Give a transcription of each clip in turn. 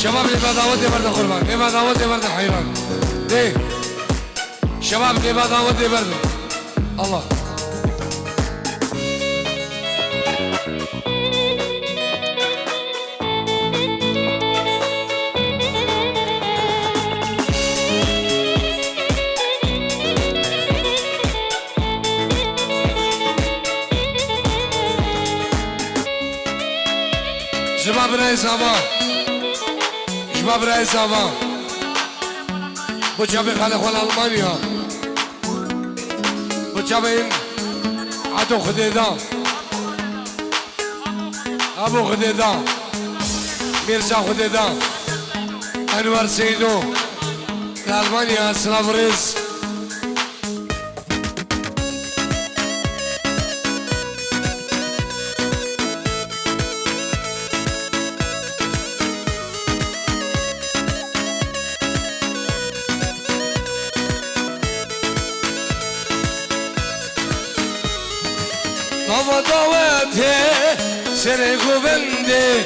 شباب لباداوت برد قربان لباداوت برد حيران ليه شباب لباداوت برد الله شباب رئيس آبا شباب رئيس آبا bu çabuk خال Almanya bu çabuk عدو خديدا ابو خديدا ميرزا خديدا انور سيدو المانيا سلافريز بابا دعوته سر گوونده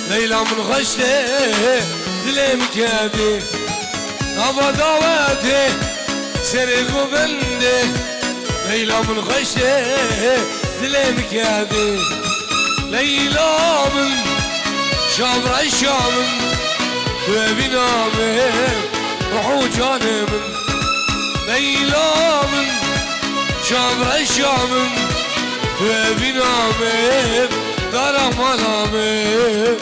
لیلا من خشته دلم کردی بابا دعوته سر گوونده لیلا من خشته دلم کردی لیلا من شامر شامن تو بینامه روحو جانم لیلا من شامر شامن و بینامه دارم آنامه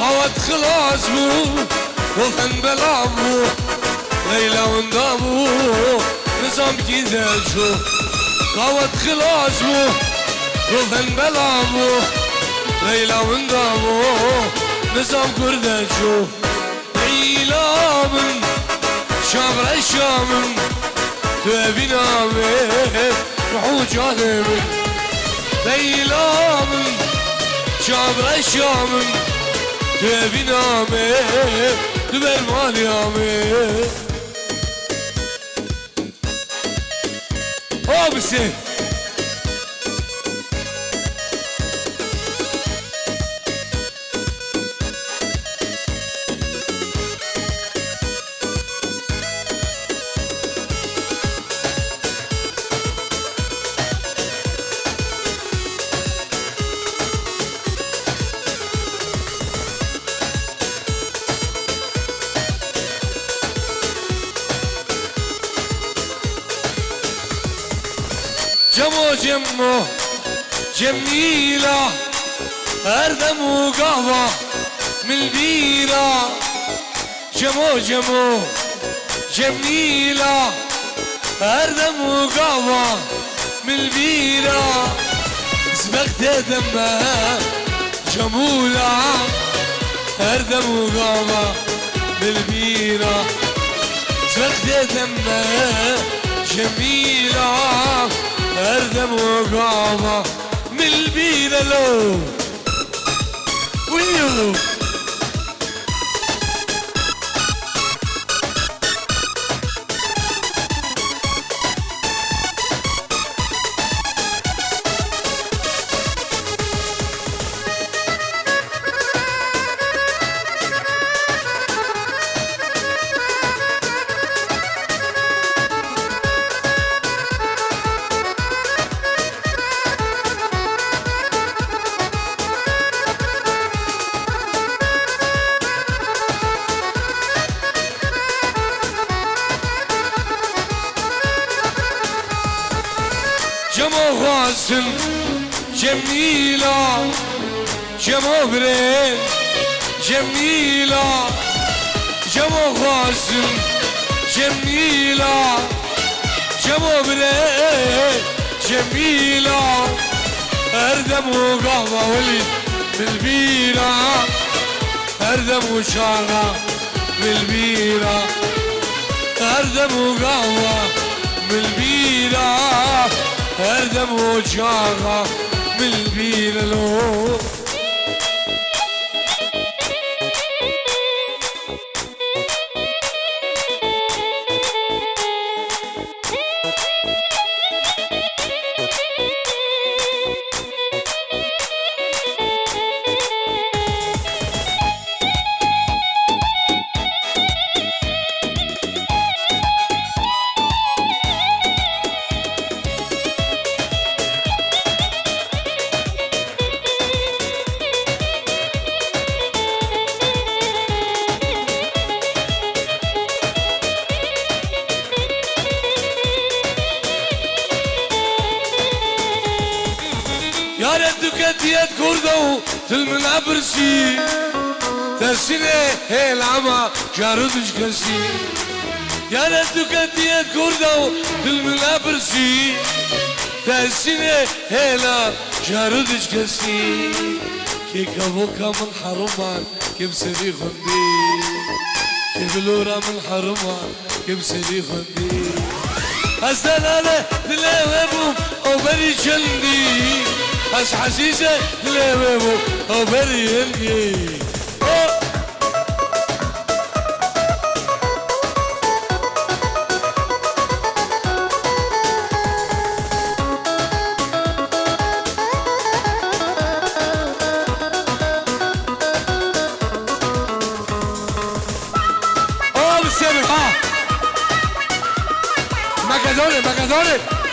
دعوت خلاص بو وفن بلا بو ليلى وندامو نظام جديد شو دعوت خلاص بو وفن بلا بو ليلى وندامو نظام كرد شو ليلى من شامر الشامن تبينا من روحو جانب ليلى من شامر الشامن بینامه تو برمانیامه آبسه جمو جمو جميلة أردم وقهوة من البيرة جمو جمو جميلة أردم وقهوة من البيرة سبقت دمها جمولة أردم وقهوة من البيرة سبقت دمها جميلة أردم وقامة من البيرة لو ويو جمو غاسن جميلة جمو برين جميلة جمو غاسن جميلة جمو برين جميلة اردم وقهوة ولي بالبيرة اردم وشارة بالبيرة اردم وقهوة بالبيرة اردم وشارة بالبيرة لو ديت كردو تلمنا برسي ترسيني هي العمى جاردش كسي يا ريتك ديت كردو تلمنا برسي ترسيني هي لا جاردش كسي كي كابوكا من حرمان كيف سري خندي كيف لورا من حرمان كيف سري خندي أستنى تلاوي أو بري شندي أس حسيسة تلاوي أو بري يلقي Macadone.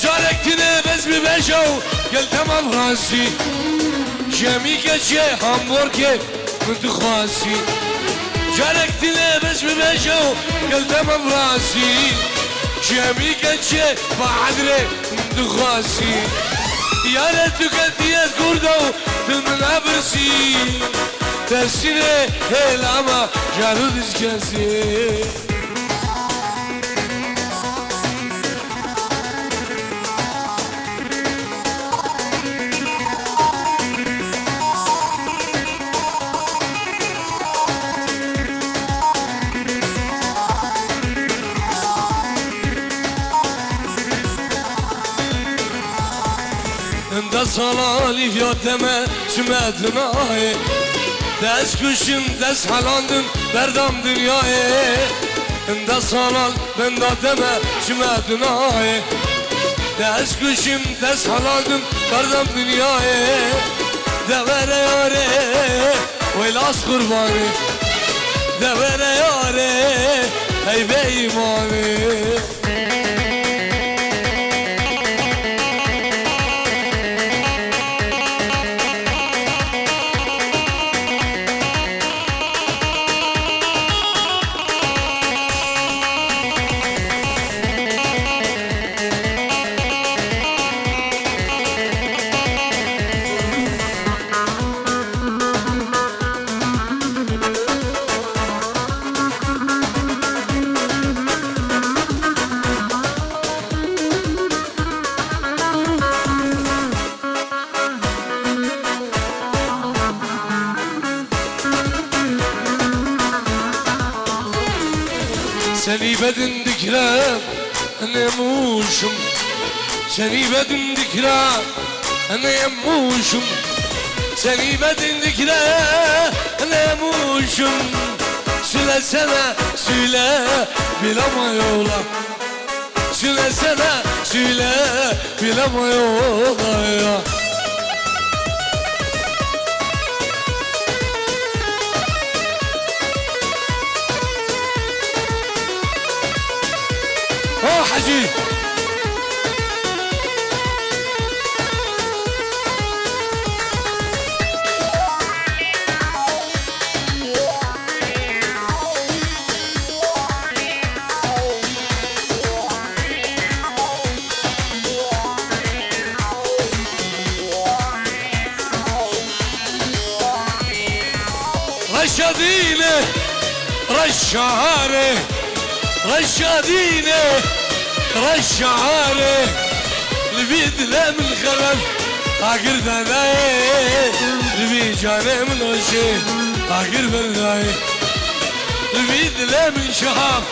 جاركتني بس ببشو قلت تمام راسي جميكة شي همبوركي كنت خواسي جاركتني بس ببشو قلت تمام راسي جميكة شي بعدري كنت خواسي يا ريتك ديت كردو تلمنا برسي ترسيني هي العمى جاردش كسي انت صلالي فيوتما سمعتناي دست کشم دست حلاندم بردم dünyayı انت صلال ben دادمه سمعتناي دست کشم دست حلاندم بردم dünyayı devere yare ویلاس قربانی devere yare ey beymani Seni bedin dikrem nemuşum Seni bedin dikrem nemuşum Seni bedin dikrem nemuşum Söylesene söyle bilemiyola Söylesene söyle bilemiyola ya حجي رشادينه رشاره رشادينه رشاره البيد لا من خرب عقر دناي البيد جاني من وشي عقر برداي البيد لا من شهاب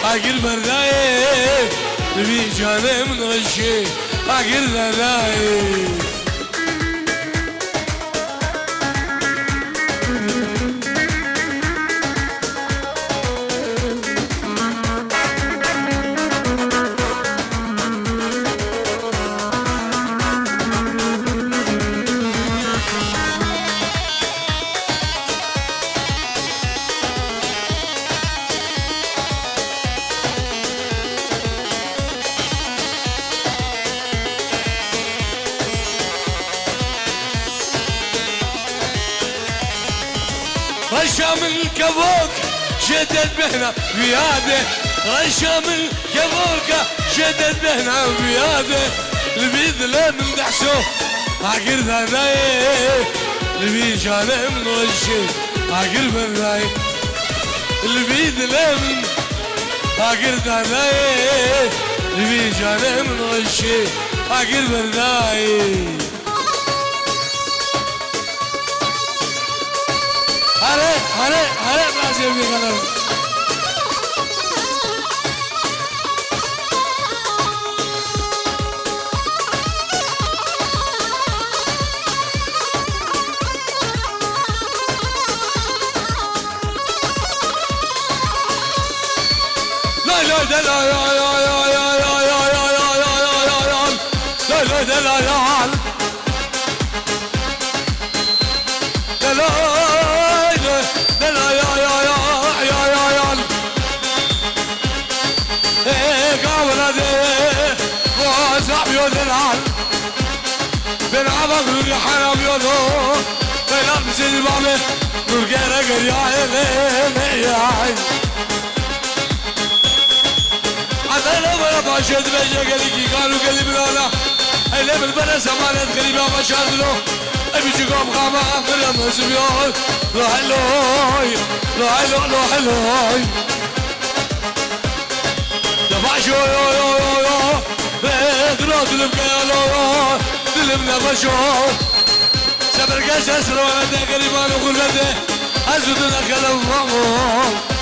عقر برداي البيد جاني من وشي عقر دناي رشا من كبوك شدد بهنا بياده رشا من كبوك شدد بهنا بياده البيد لا من دحسو عقر ذاي البيد جانا من وشي عقر برداي البيد لا من عقر ذاي البيد جانا من وشي عقر برداي هلا لازم يقدر لا لا لا لا لا لا بنعبق نور حرام يوضو بنلبس البابة نور قرق يا عين عدنا بنا باشد بيجا قلقي قالوا قلي بلالا اللي بالبنا سمانت غريبا ما شاردلو ابي جيكم قاما مريم سبيون لا حلوي لا حلو لا حلوي دفعشو يو يو يو يو بيدرو دلم قيالو دلم نفشو سبر قاس اسر وانا قريبان وغلده ازودنا كلام مامو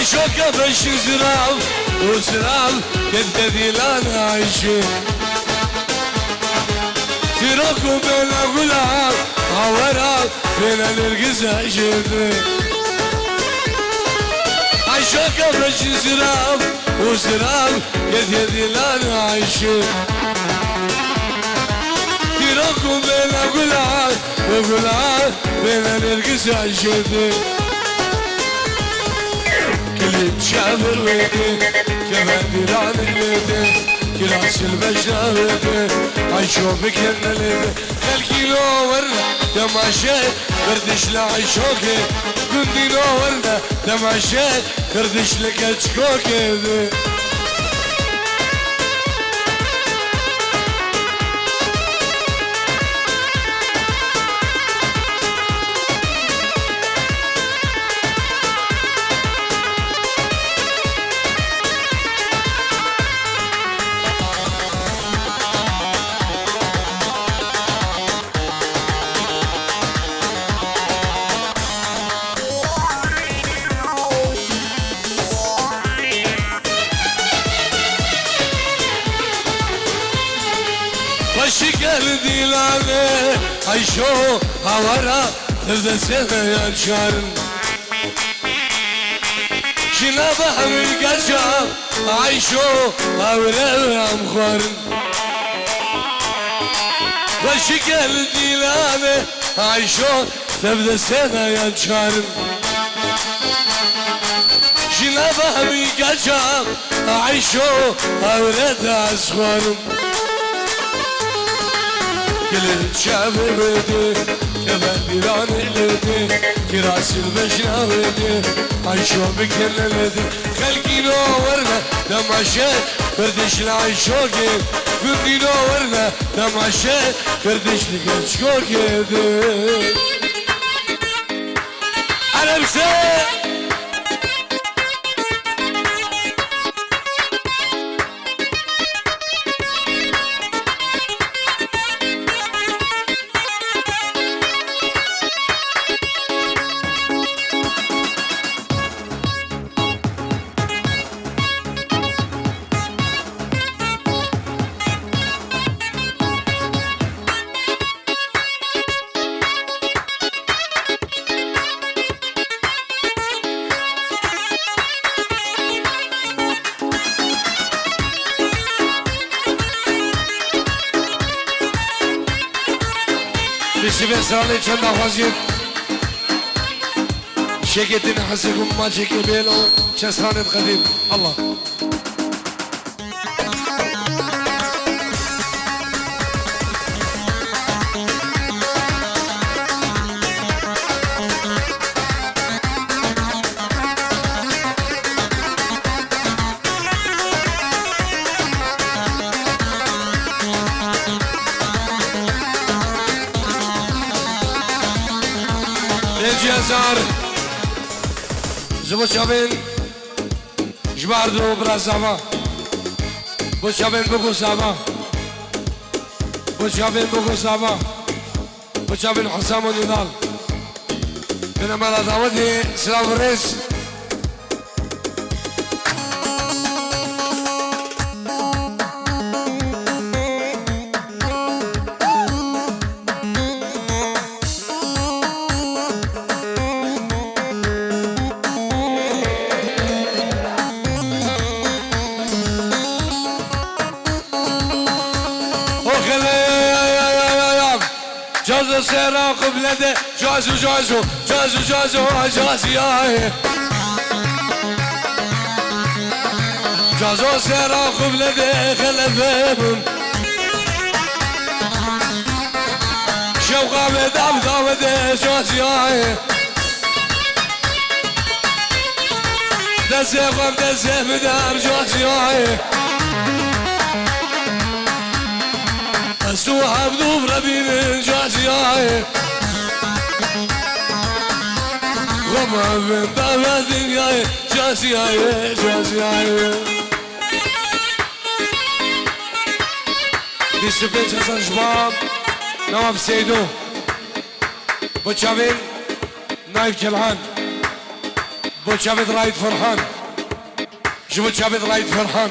عيشوك بش زراب وزراب كددي لانا عيشي تروكو بين غلاب عوراب بين الرقص عيشي عيشوك بش زراب وزراب كددي لانا عيشي تروكو بين غلاب وغلاب بين الرقص عيشي كليب شابر ويدي كمان ديران الليدي كلاس البشرة ويدي عيشو بكنا ليدي خلقي لو ورنا تماشي كردش لعيشوكي كندي لو ورنا تماشي كردش لكتشكوكي وشكل ديلاني عيشو هورا تبدا سنة يا شارن شنا بحمي قشام عايشو أولام خورن وشكل ديلانه عايشو تبدأ سنة ينشارن شنا بحمي قشام عايشو أولاد أصغرن كل الشعب بدي كمان ديران الدي كراس البشنا بدي عايشو بكل الدي خلقي نورنا تماشى كردش العيشوكي كردي نورنا تماشى كردش لكشكوكي أنا بسيء بسيبه سالي چند آخوازید شکتین حسکم ما چکی بیلو چسرانت قدیم الله جزار زبو چابین جباردو برازاما بو چابین بگو ساما بو چابین بگو ساما بو چابین حسام و نضال من امال دعوتي سلام الرئيس جازو سيرا قبلده جازو جازو جازو جازو جازي جازو سيرا قبلده خلفهم شوقا بدام دامده جازي دزه قم دزه بدار جازي سو عبدو بربين جاسياي غما من بابا دنياي جاسياي جاسياي بيسبين جسر شباب نواف سيدو بوشافين نايف جلعان بوشافين رايد فرحان شبو شافين رايد فرحان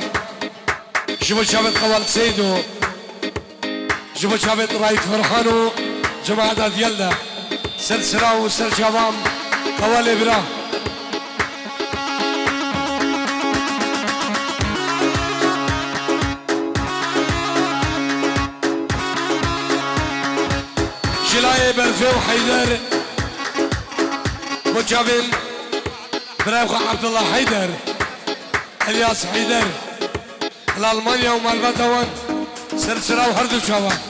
شبو شافين قوال سيدو جبو شابت رايت فرحانو جماعة ديالنا سلسلة وسر شباب قوالي برا شلاي برفي وحيدر بوشابين براوخ عبد الله حيدر الياس حيدر الألمانيا ومالباتوان سلسلة وهردو شباب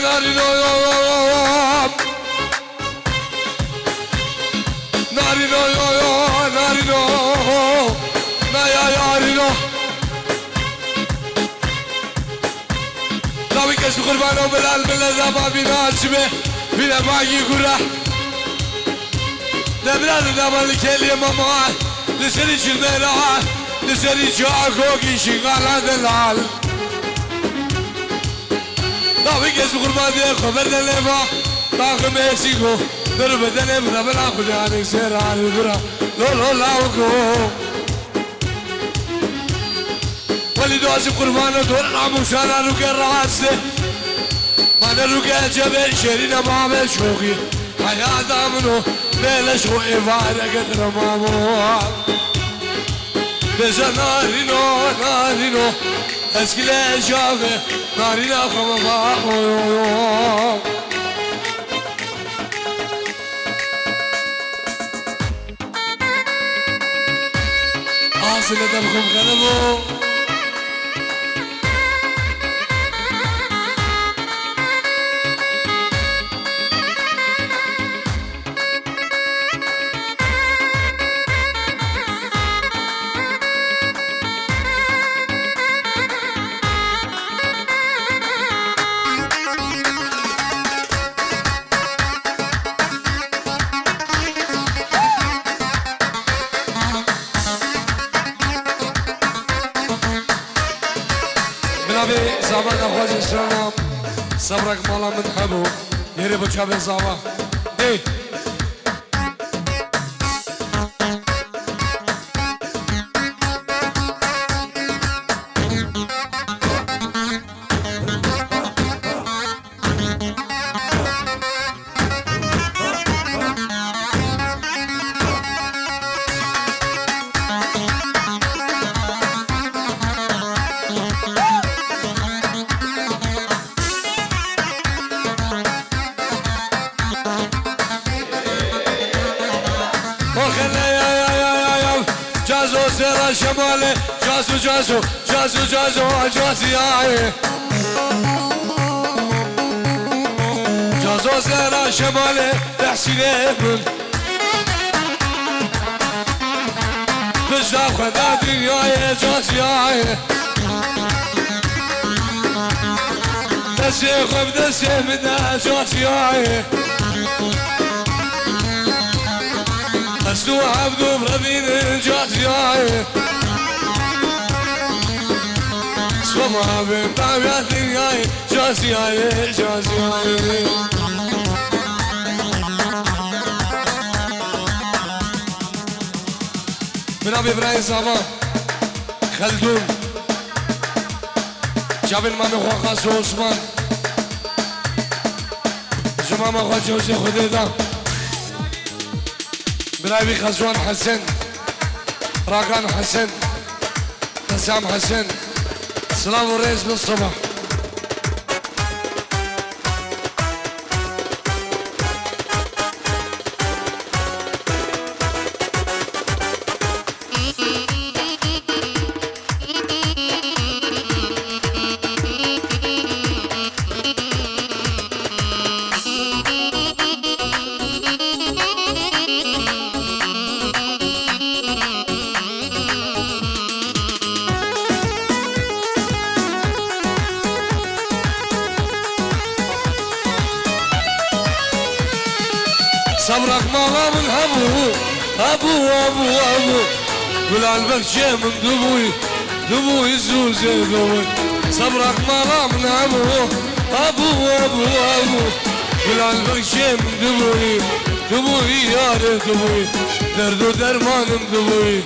ناري نوم ناري نوم ناري نوم نايا ياري نوم ناوي كسو قربانو بلال بلال ما بينا شبه بينا باقي قرح لبلاد داما لكيلي ماما لسريش الميرا لسري شاكوكي شغال دلال داوي كيس قرباتي خبر دلبا باخ مكسيكو درب دلب ربنا خداني سيران برا لولو لاوكو ولي دواسي قربانه دور العمو شانا روكي الراسي ما نروكي جبل شرينا بابل شوقي حياة دامنو بلش هو إفارة قدر مامو بزا نارينو نارينو اسكيلي شافي نارينا خمامو آسلة دمكم غنمو زمان أخوز السلام صبرك مالا من حبو يري بجاب زمان دي جازو سيرا شمالي جازو جازو جازو جازو جازي آيه جازو سيرا شمالي تحسيني من بجاب خدا دنياي جازي آيه دسي خب دسي منا جازي آيه أسوء عبدو بربين جاتياي سوى ما بين طابعتي ياي جاتياي جاتياي من أبي إبراهيم صابا خلدون جابن ما مخوا خاصو عثمان جمع مخوا جوزي خديدا برايبي خزوان حسن راقان حسن حسام حسن سلام الرئيس بالصبح صبرك مالا من هبو أبو أبو أبو قول عالبك شي من دبوي دبوي الزوزي دبوي صبرك مالا من هبو أبو أبو أبو قول عالبك شي من دبوي دبوي ياري دبوي دردو درمانم دبوي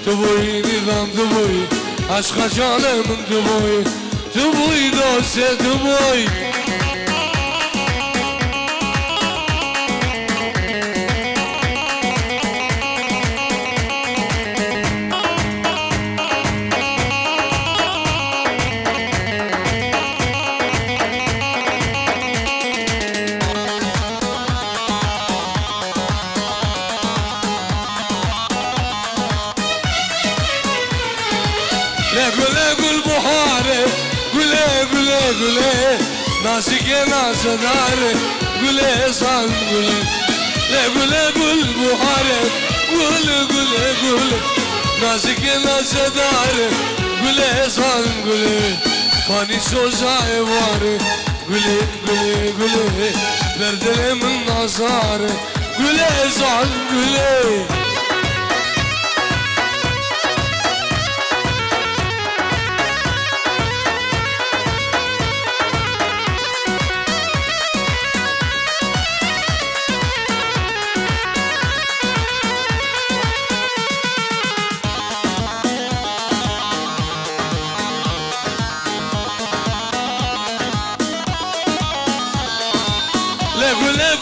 دبوي نظام دبوي عشق جانه من دبوي دبوي دوسه دبوي قول بحاري قول ناسك يا ناس داري قول صان قول بحاري قول ناسك يا ناس داري قول صان قول فاني سوزاي واري قول بردل من نظاري قول صان قول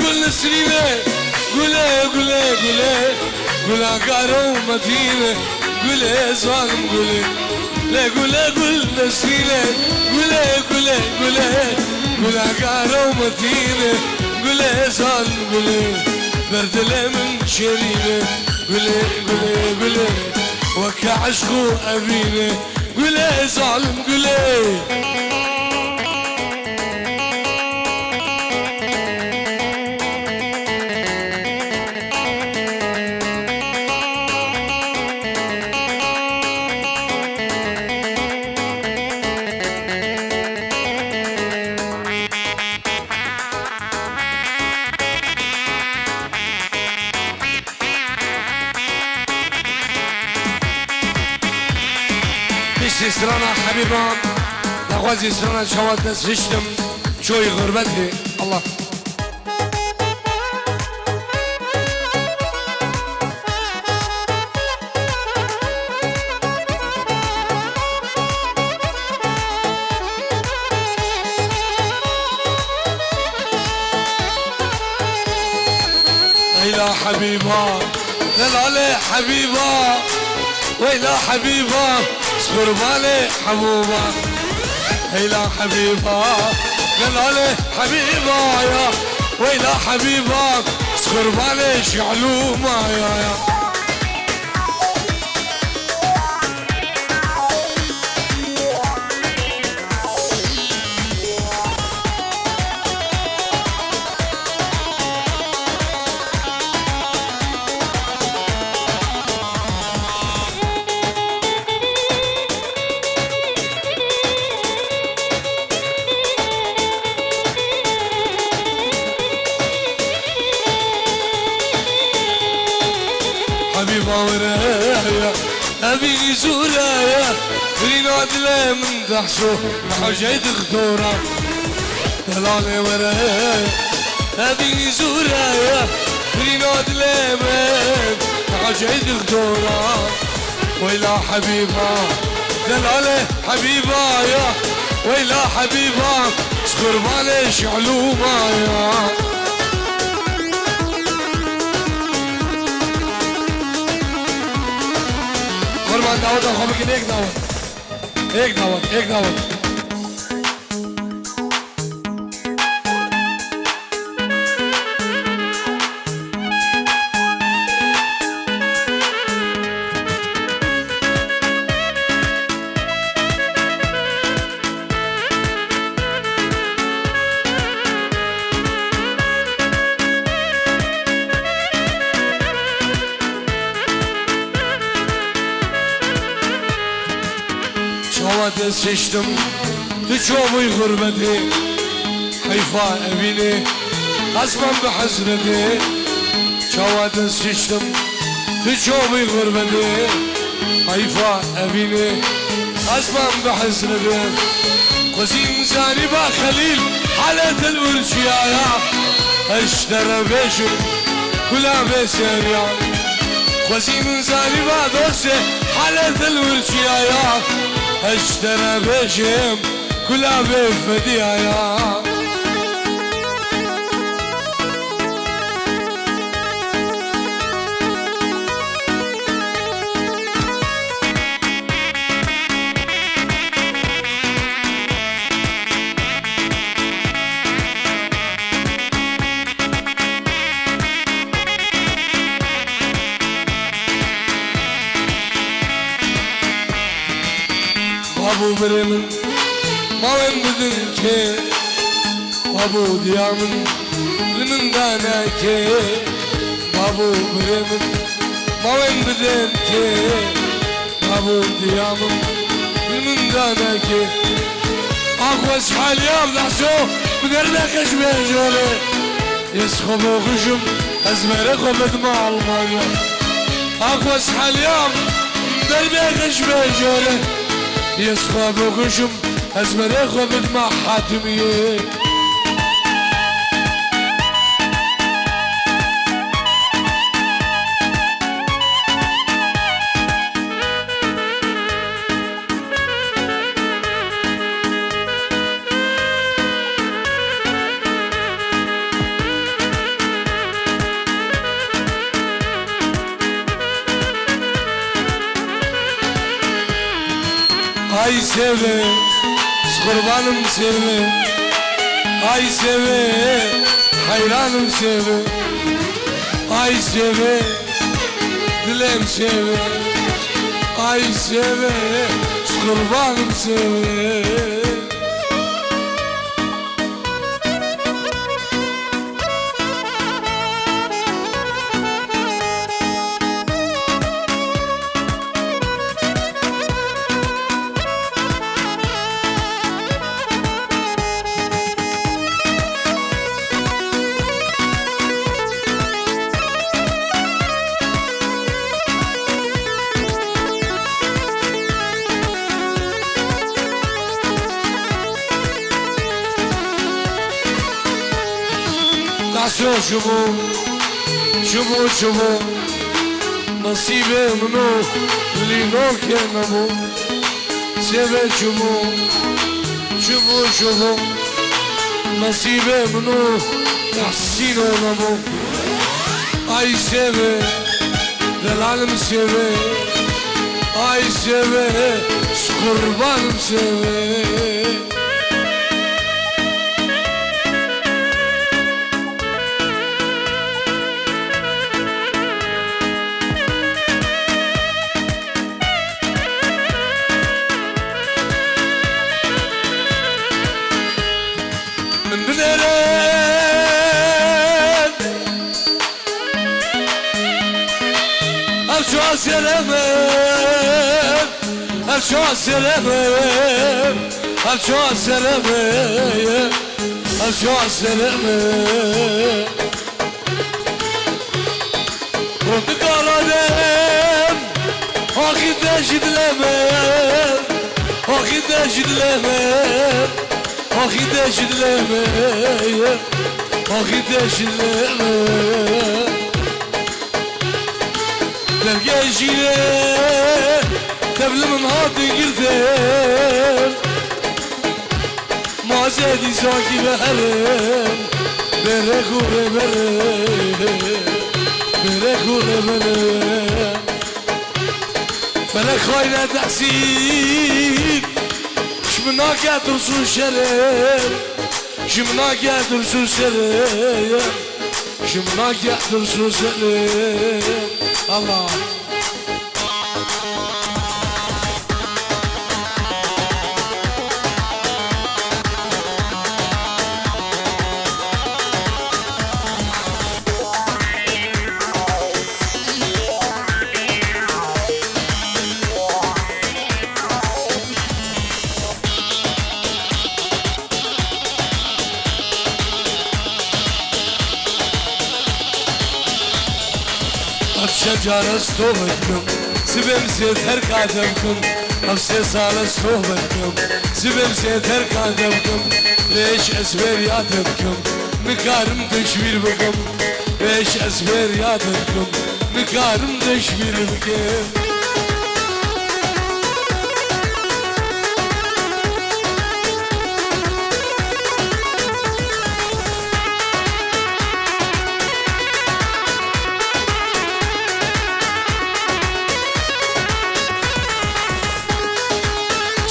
قول نسرينه قوله قوله قوله قوله قارو مدينه قوله ظالم قوله لا قوله قول نسرينه قوله قوله قوله قوله قارو مدينه قوله ظالم قوله بردله من شرينه قوله قوله قوله وكا عشقو أبينه قوله ظالم قوله سرانا حبيبان لغوازي سرانا شوات نسفشتم شوي غربتي الله ويلا حبيبا لا حبيبا ويلا حبيبا صغر بالي حبوبة هيلا حبيبة قال عليه حبيبة يا ويلا حبيبة صغر بالي شعلومة يا حبيبة ورايا أبي زورايا ريناد لا من دحسو حوجي دكتورة دلالي ورايا أبي زورايا ريناد لا من حوجي دكتورة ويلا حبيبة دلالي حبيبة يا ويلا حبيبة صغر بالي شعلومة يا قربان دعوت أخوك هيك دعوت هيك دعوت هيك دعوت شوات سشتم تشوفي غربتي حيفا أبيني أسمع بحسرتي شوات سشتم تشوفي غربتي حيفا أبيني أسمع بحسرتي قسيم زانبا خليل حالة الورشيايا اشترى بيشم كلها بسريا قسيم زانبا دوسي حالة الورشيايا اشترى بشم كلها بفديايا بابو برمن ما وين بدن كي بابو ديامن لمن دانا كي بابو برمن ما وين بدن كي بابو ديامن لمن دانا كي اخوش حالي افضحسو بقرنا خشبه جولي يسخبو خشم ازمر خبت مع المانيا اخوش حالي دربي خشبه جولي يسخب وخشم أزمر خبت مع حاتمية Ay seve kurbanım seve Ay seve hayranım seve Ay seve dilem seve Ay seve kurbanım seve Nasıl şumu Nasibe mnu Lino kenamu Seve şumu Nasibe mnu Tahsino namu Ay seve Delalim seve Ay seve Kurbanım seve Devgecine Devlimin hadı girdim Mazedi sanki beherim Bere kure bere Felek hayret tahsil Şimna dursun şerim Şimna dursun şerim Şimna dursun şerim Allah شجرة صوبتكم سبب سيتر قدمكم نفسي صار صوبتكم سبب سيتر قدمكم ليش أسبر يادكم مكارم تشوير بكم ليش أسبر يادكم مكارم تشوير بكم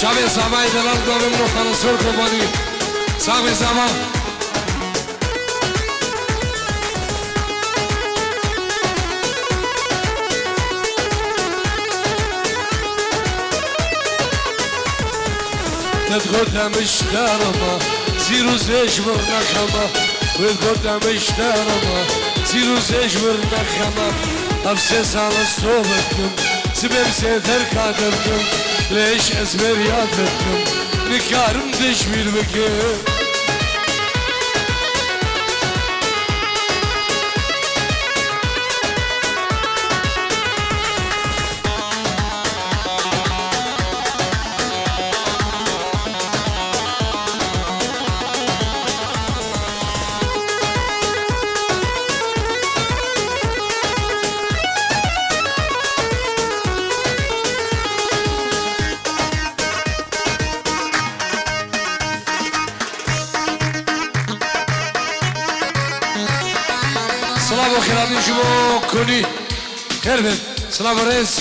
Şabi Sabah'ı delal doğum noktanı sor kurbani Şabi Sabah تدخل مشترمة زيرو زيش مرنخمة وتدخل مشترمة زيرو زيش مرنخمة أفسس على صوبتكم سبب سيتر قدمكم ليش أسبر يادكم نكارم تشوير بكم سلام خیرانی شما کنی خیر بید سلام رئیس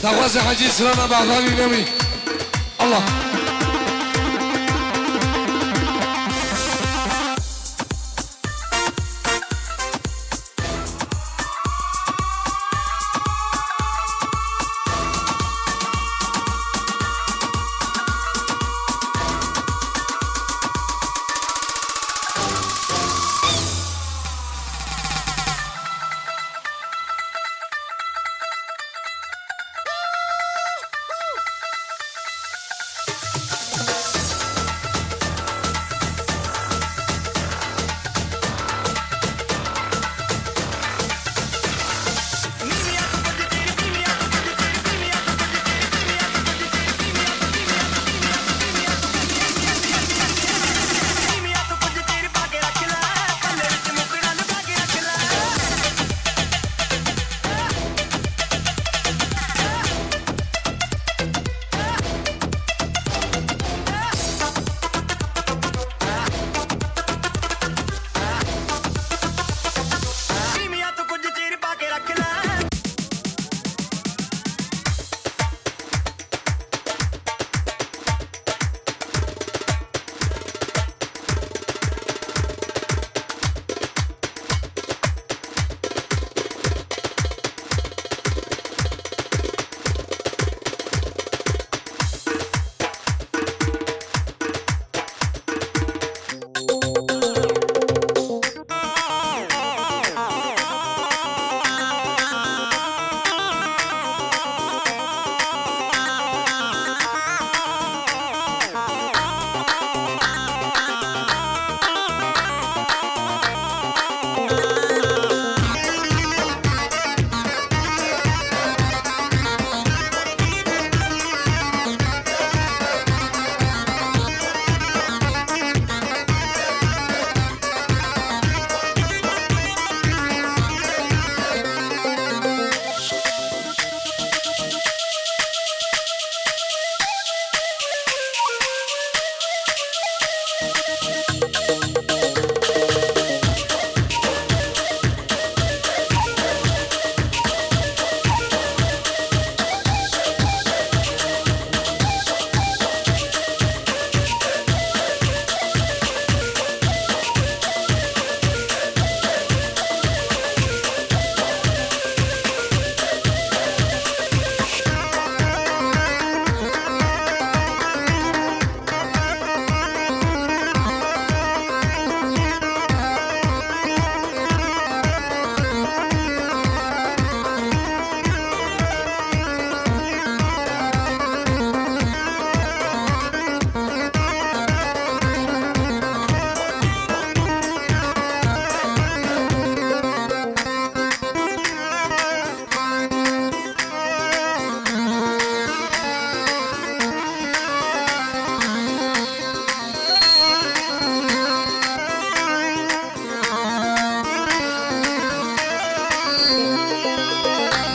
تغوز حجي سلامة بعضاني نوي الله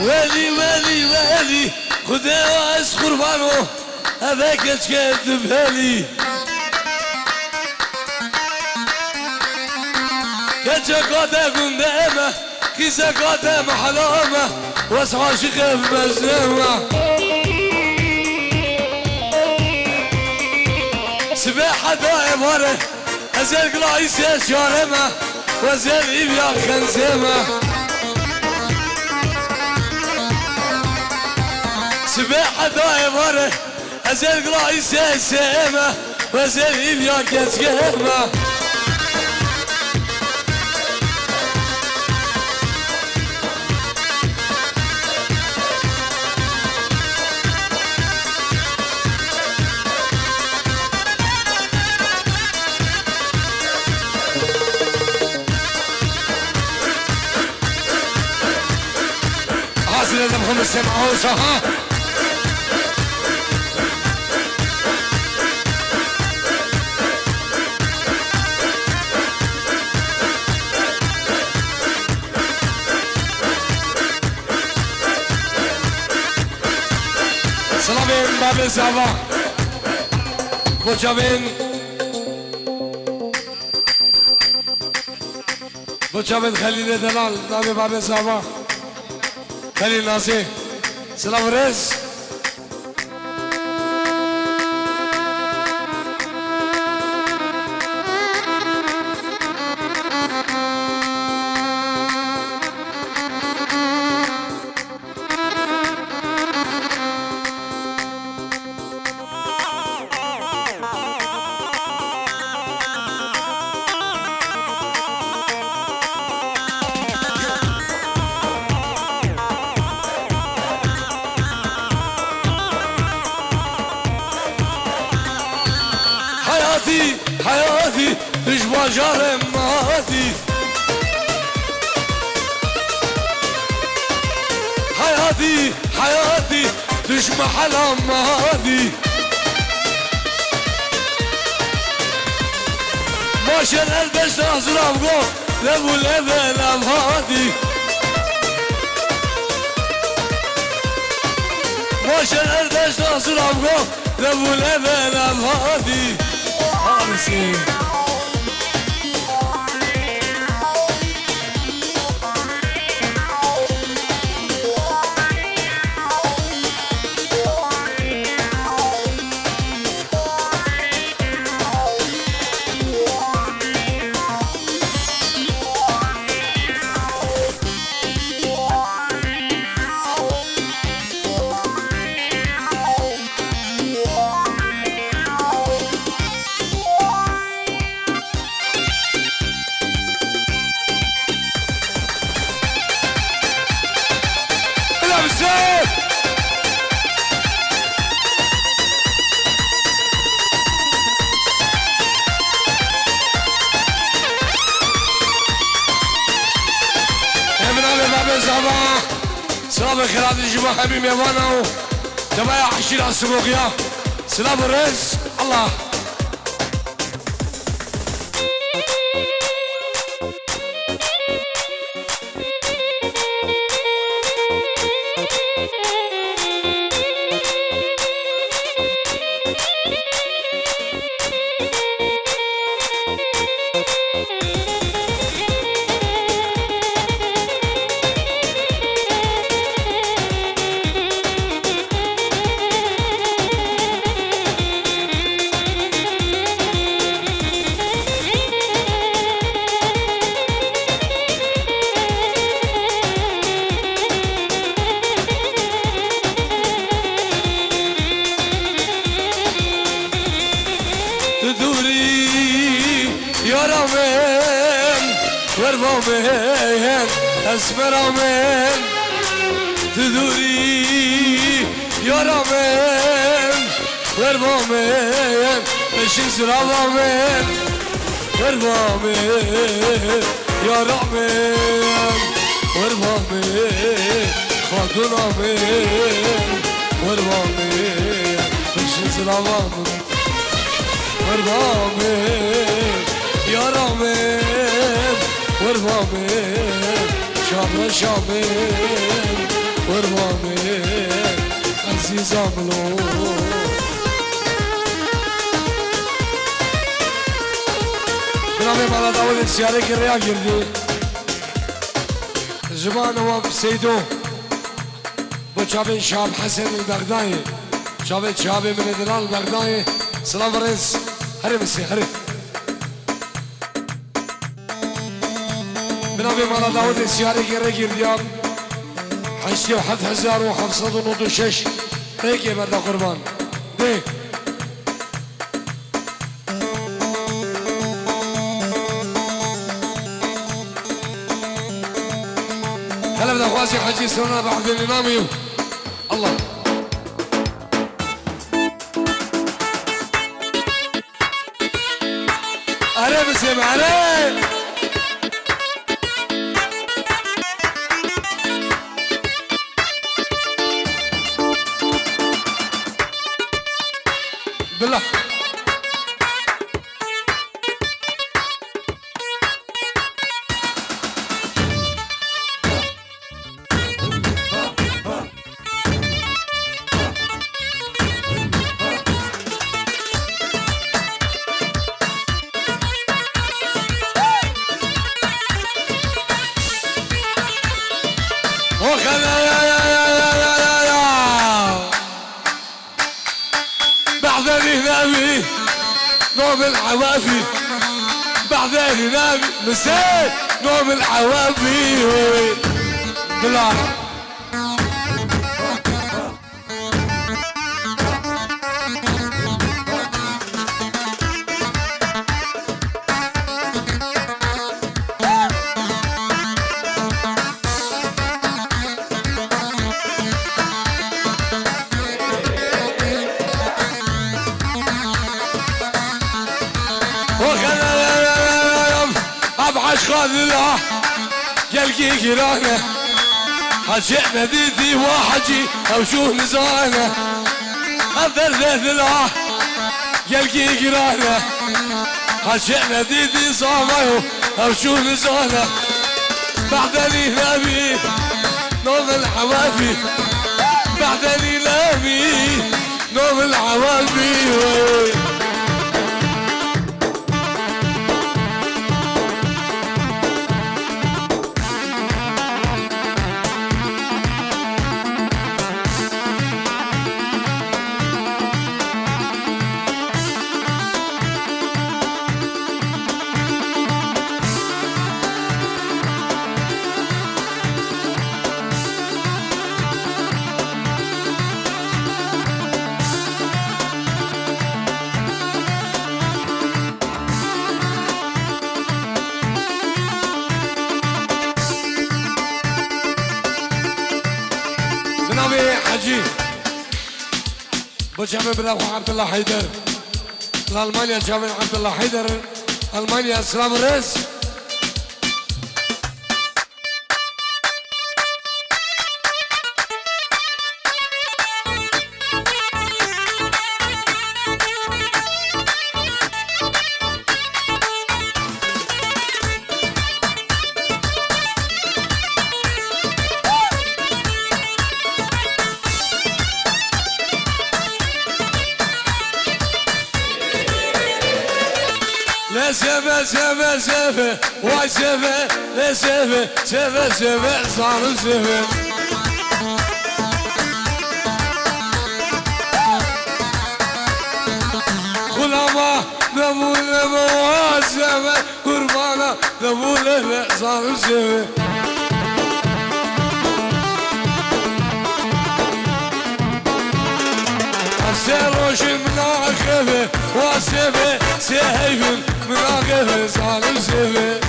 ويلي ويلي ويلي خذا واس قربانو هذاك تكذب بالي كنت قادا قندامة كيسا قادا محلامة واسعى شيخ بمزامة سباحة دائم ورا أزال قلايس يا شارمة وأزال إبيا خنزامة سباحة دائم ورا أزال قلايس يا سامة وأزال إبيا كسكامة لازم هم يسمعوا صح سلامين باب الزعفا بوچابين خليل دلال نامي باب الزعفا خليل ناصر سلام رئيس حياتي حياتي ليش بجار ماتي حياتي حياتي ليش محل ماضي ماشي القلبش ناصر أبقى لابو الأذن أبهادي ماشي القلبش ناصر أبقى لابو الأذن أبهادي عارسي سلام خيرات الجماعة حبيبي يا وانا تبايا حشير السبوقية سلام الرز الله وربامين اسمرامين تدوري يا رامين وربامين اشن سرابامين وربامين يا رامين وربامين خاتونامين وربامين اشن سرابامين وربامين يا رامين وربامين شامل شامل وربامين عزيز عملو بنامي مالا داود السيارة كريا كردي زمان نواب سيدو بو شابين شاب حسن البغداي شابين شابين من ادنان البغداي سلام فرنس هري مسي هري بنابي مالا داود السياري كيري كيرديان 87,506 ديكي بردا قربان ديك هلا بدا خوازي حجي سونا بعد الإمامي الله أهلا بسيم أهلا بالله نوم العوافي بعد هنامي مساء نوم العوافي بالله عشقان الله يلقي قرانه حجي نديدي وحجي او شو نزانه اذر الله يلقي قرانه حجي نديدي صاميو او شو نزانه بعدني نبي نوم الحوافي بعدني نبي نوم الحوافي حجي بجامع بالأخو عبد الله حيدر الألمانيا جامع عبد الله حيدر ألمانيا سلام الرئيس سفه سفه سفه واي سفه لا سفه سفه سفه صار سفه غلامه ذبوله ما سفه قربانه ذبوله صار سفه سروش من عقبه واسفه سيف من عقبه صار سفه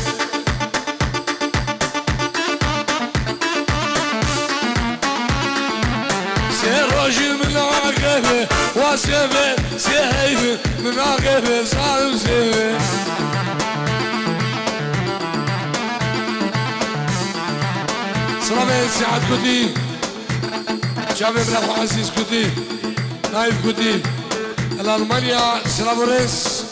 سروش من عقبه واسفه سيف من عقبه صار سفه سلام سعد كدي جابر بن ابو عزيز كدي نايف كدي الألمانيا سلام الرئيس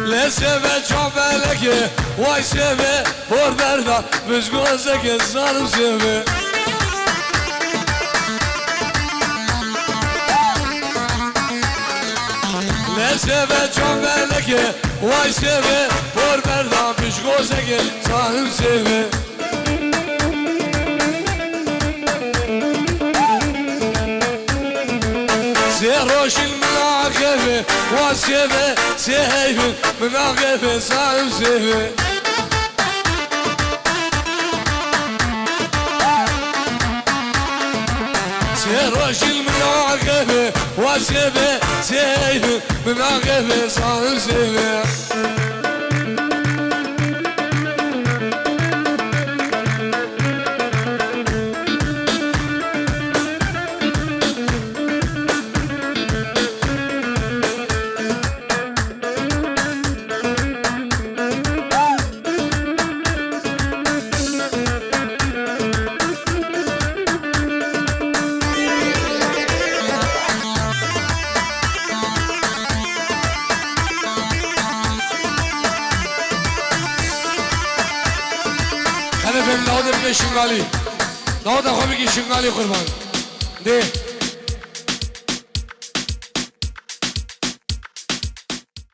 لسه جابلك واي سبه بردردا مش جوزك صار سبه سفه جاملکه وای سفه پر بردم پیش گوزگه سالم سفه سروشن مناقفه وای سفه سیفن مناقفه سالم سفه سروشن مناقفه وای سفه سيف من عقبه صار سيف شنغالي نهضة خو بيجي شنغالي قربان ده